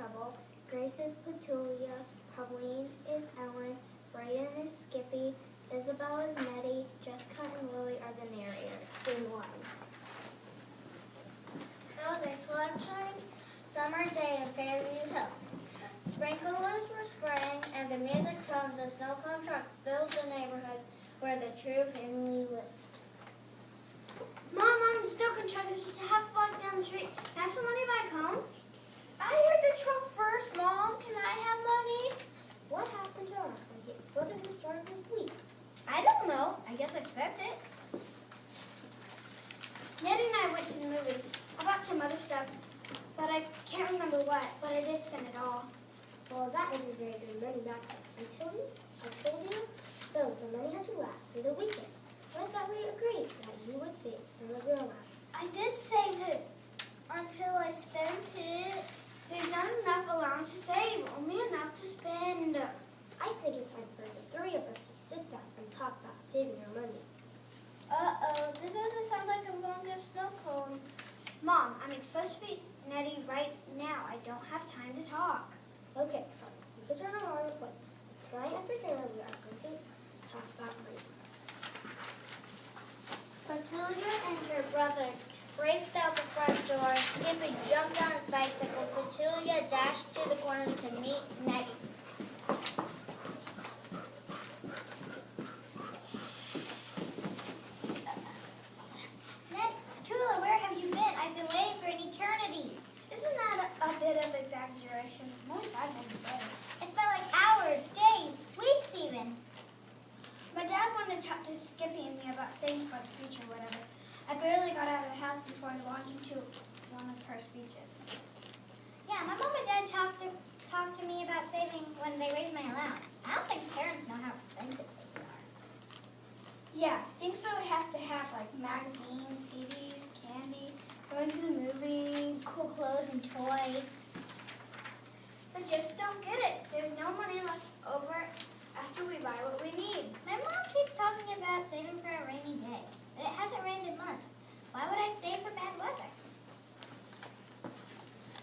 Trouble, Grace is Petulia, Pauline is Ellen, Brayden is Skippy, Isabel is Nettie, Jessica and Lily are the narrators. Scene 1. It was a sunshine summer day in Fairview Hills. Sprinklers were spraying, and the music from the snow cone truck filled the neighborhood where the true family lived. Mom, the snow cone truck is just a half block down the street. Can I have some money back home? I heard the truck first, Mom. Can I have money? What happened to us? It wasn't the start of this week. I don't know. I guess I spent it. Nettie and I went to the movies. I bought some other stuff, but I can't remember what, but I did spend it all. Well, that isn't very good money back then. I told you, Bill, the money had to last through the weekend. But I thought we agreed that you would save some of your allowance. I did save it until I spent it. There's not enough allowance to save, only enough to spend. I think it's time for the three of us to sit down and talk about saving our money. Uh-oh, this doesn't sound like I'm going to get a snow cone. Mom, I'm supposed to be Nettie right now. I don't have time to talk. Okay, fine. You guys are on a long appointment. Tonight after dinner, we are going to talk about money. Petulia and her brother raced out the front door. Skippy jumped on his bicycle. Petulia dashed to the corner to meet Nettie. Petulia, where have you been? I've been waiting for an eternity. Isn't that a bit of exaggeration? More than 5 minutes later. It felt like hours, days, weeks even. My dad wanted to talk to Skippy and me about saving for the future, whatever. I barely got out of the house before I launched into one of her speeches. Yeah, my mom and dad talked to me about saving when they raised my allowance. I don't think parents know how expensive things are. Yeah, things that we have to have, like magazines, CDs, candy, going to the movies, Cool clothes and toys. I just don't get it. There's no money left over after we buy what we need. My mom keeps talking about saving for a rainy day, but it hasn't rained in months. Why would I save for bad weather?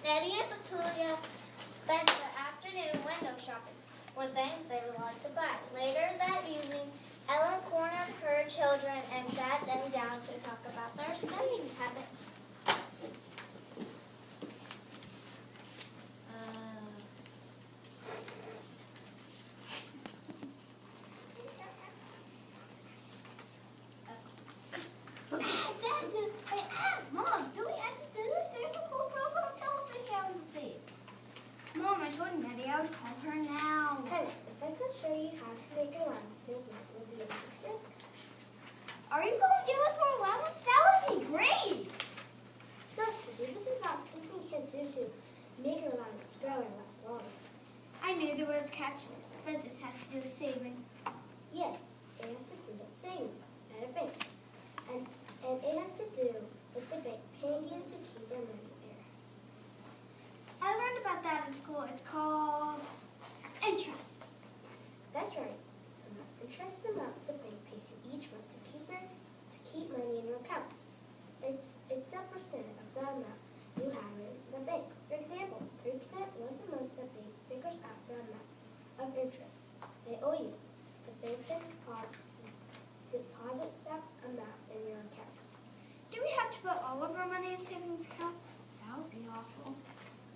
Nettie and Petulia spent the afternoon window shopping for things they would like to buy. Later that evening, Ellen cornered her children and sat them down to talk about their spending habits. Mom, do we have to do this? There's a cool program on television I want to see. Mom, I told Nettie I would call her now. Henry, if I could show you how to make allowance, maybe it would be interesting. Are you going to give us more allowance? That would be great. No, Susie, this is about something you can do to make your allowance grow and last longer. I knew there was a catch, but this has to do with saving. Yes, it has to do with saving at a bank. And it has to do with the bank paying you to keep your money there. I learned about that in school. It's called interest. That's right. So the interest amount the bank pays you each month to keep money in your account. It's a percent of the amount you have in the bank. For example, 3% once a month the bank figures out the amount of interest they owe you. The bank then deposits that amount in your account. Do we have to put all of our money in savings account? That would be awful.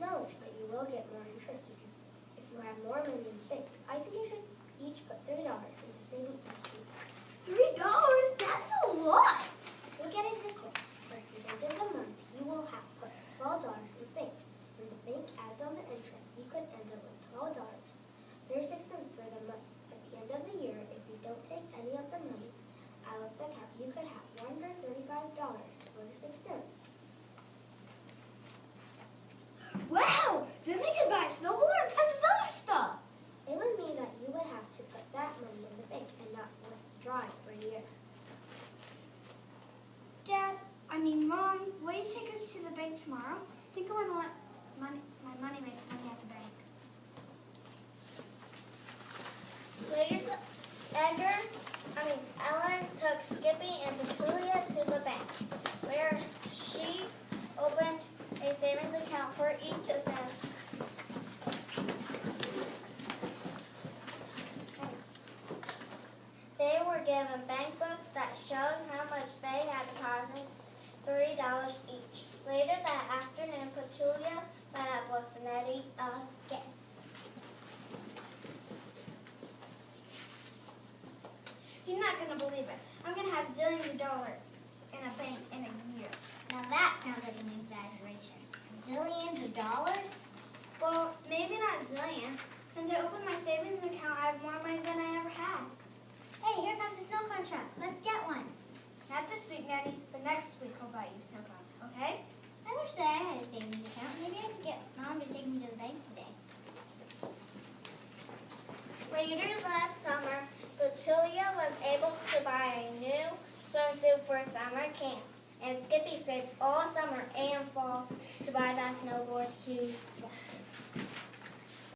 No, but you will get more interest if you have more money in the bank. I think you should each put $3 into savings each week. $3? That's a lot. Look at it this way. At the end of the month, you will have put $12 in the bank. When the bank adds on the interest, you could end up with $12. 36 cents for the month. At the end of the year, if you don't take any of the money out of the account, you could have $135.46. Wow! Then they can buy a snowblower and tons of other stuff. It would mean that you would have to put that money in the bank and not withdraw it for a year. Mom, will you take us to the bank tomorrow? I think I want to let my money make money at the bank. Later, Ellen took Skippy and Petulia to the bank, where she opened a savings account for each of them. given bank books that showed how much they had deposited, $3 each. Later that afternoon, Petulia met up with Nettie again. You're not going to believe it. I'm going to have zillions of dollars in a bank in a year. Now that sounds like an exaggeration. Zillions of dollars? Well, maybe not zillions. Since I opened my savings account, I have more money than I ever had. Hey, here comes a snow cone truck. Let's get one. Not this week, Nettie, but next week I'll buy you a snow cone, okay? I wish that I had a savings account. Maybe I could get Mom to take me to the bank today. Later last summer, Petulia was able to buy a new swimsuit for summer camp. And Skippy saved all summer and fall to buy that snowboard he wanted.